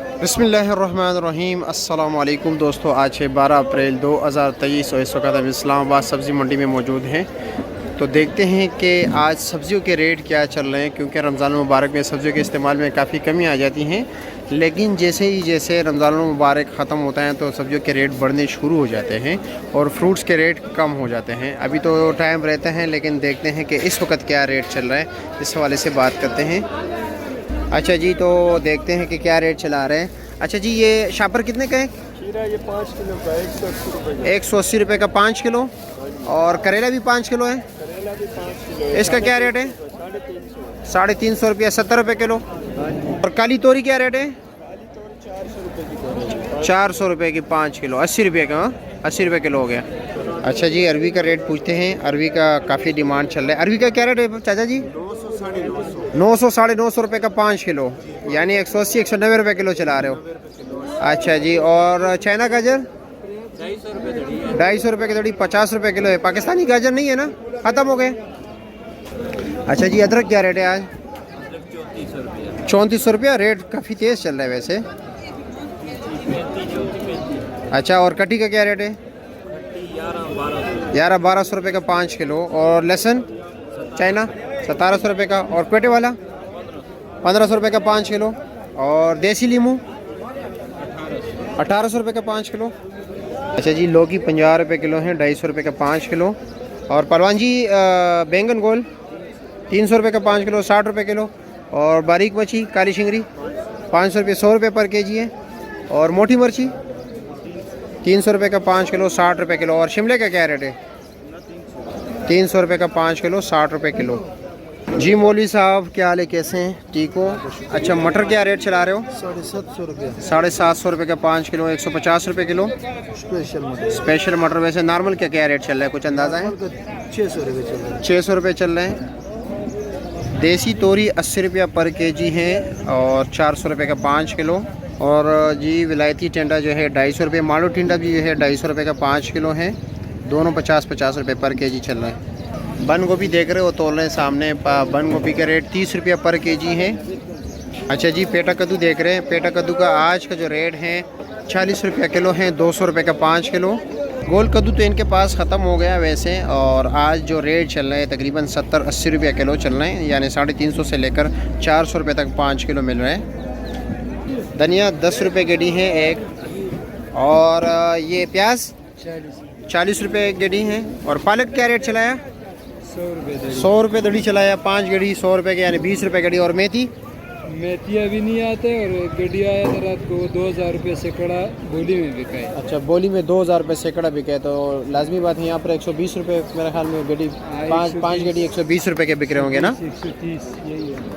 बिस्मिल्लाहिर्रहमानिर्रहीम। अस्सलाम वालेकुम दोस्तों, आज है 12 अप्रैल 2023 और इस वक्त हम इस्लामाबाद सब्ज़ी मंडी में मौजूद हैं। तो देखते हैं कि आज सब्ज़ियों के रेट क्या चल रहे हैं, क्योंकि रमज़ान मुबारक में सब्ज़ियों के इस्तेमाल में काफ़ी कमी आ जाती हैं। लेकिन जैसे रमज़ान मुबारक ख़त्म होता है तो सब्ज़ियों के रेट बढ़ने शुरू हो जाते हैं और फ्रूट्स के रेट कम हो जाते हैं। अभी तो टाइम रहते हैं, लेकिन देखते हैं कि इस वक्त क्या रेट चल रहा है, इस हवाले से बात करते हैं। अच्छा जी, तो देखते हैं कि क्या रेट चला रहे हैं। अच्छा जी, ये शापर कितने का है? खीरा ये 5 किलो का 180 रुपये। 180 रुपये का 5 किलो। और करेला भी 5 किलो है। करेला भी 5 किलो है। इसका क्या रेट है? 350। 350 रुपया, 70 रुपये किलो। और काली तोरी क्या रेट है? काली तोरी 400 रुपये की। 400 रुपये की 5 किलो, 80 रुपये का। 80 रुपये किलो हो गया। अच्छा जी, अरवी का रेट पूछते हैं। अरवी का काफ़ी डिमांड चल रहा है। अरवी का क्या रेट है चाचा जी? 900 साढ़े 900 रुपये का 5 किलो, यानी 180 190 रुपये किलो चला रहे हो। अच्छा जी, और चाइना गाजर 250 रुपये की दड़ी, 50 रुपये किलो है। पाकिस्तानी गाजर नहीं है ना, ख़त्म हो गए। अच्छा जी, अदरक क्या रेट है आज? 3400 रुपया। रेट काफ़ी तेज़ चल रहा है वैसे। अच्छा, और कटी का क्या रेट है? 11-1200 रुपये का 5 किलो। और लहसुन चाइना 1700 रुपये का। और पेटे वाला 1500 रुपये का 5 किलो। और देसी लीमू 1800 रुपये का 5 किलो। अच्छा जी, लौकी 50 रुपये किलो है, 250 रुपये का 5 किलो। और परवान जी, बैंगन गोल 300 रुपये का 5 किलो, 60 रुपये किलो। और बारीक मच्छी काली शिंगरी 500 रुपये, 100 रुपये पर केजी है। और मोटी मिर्ची 300 रुपये का 5 किलो, 60 रुपये किलो। और शिमले का क्या रेट है? 300 रुपये का 5 किलो, 60 रुपये किलो। जी मौलवी साहब, क्या हाल है, कैसे हैं? ठीक हो? अच्छा, मटर क्या रेट चला रहे हो? 750 रुपये। 750 रुपये का 5 किलो, 150 रुपये किलो। स्पेशल मटर वैसे नॉर्मल क्या रेट चल रहा है, कुछ अंदाज़ा है? 600 रुपये चल रहा है। 600 रुपये चल रहे हैं। देसी तोरी 80 रुपया पर केजी है और 400 रुपये का 5 किलो। और जी विलायती टिंडा जो है 250 रुपये। मालू टिंडा भी है 250 रुपये का 5 किलो है। दोनों 50-50 रुपये पर केजी चल रहे हैं। बंद गोभी देख रहे हो, तोल रहे हैं सामने। बंद गोभी का रेट 30 रुपया पर केजी है। अच्छा जी, पेटा कद्दू देख रहे हैं। पेटा कद्दू का आज का जो रेट है 40 रुपया किलो है, 200 रुपये का 5 किलो। गोल कद्दू तो इनके पास ख़त्म हो गया वैसे। और आज जो रेट चल रहे हैं तकरीबन 70-80 रुपया किलो चल रहे हैं, यानी 350 से लेकर 400 रुपये तक 5 किलो मिल रहे हैं। धनिया 10 रुपये गेडी है एक। और ये प्याज 40 रुपये गेडी है। और पालक क्या रेट चलाया? 100 रुपये दड़ी चलाया। 5 गेडी 100 रुपये के, यानी 20 रुपये गेडी। और मेथी अभी नहीं आते। और गड्डी आया था रात को 2000 रुपये सैकड़ा बोली में बिका है। अच्छा, बोली में 2000 रुपये सैकड़ा बिका है, तो लाजमी बात है यहाँ पर 120 रुपये मेरे ख्याल में गड्डी। 5 गड्डी 120 रुपये के बिक रहे होंगे ना? 130 यही है।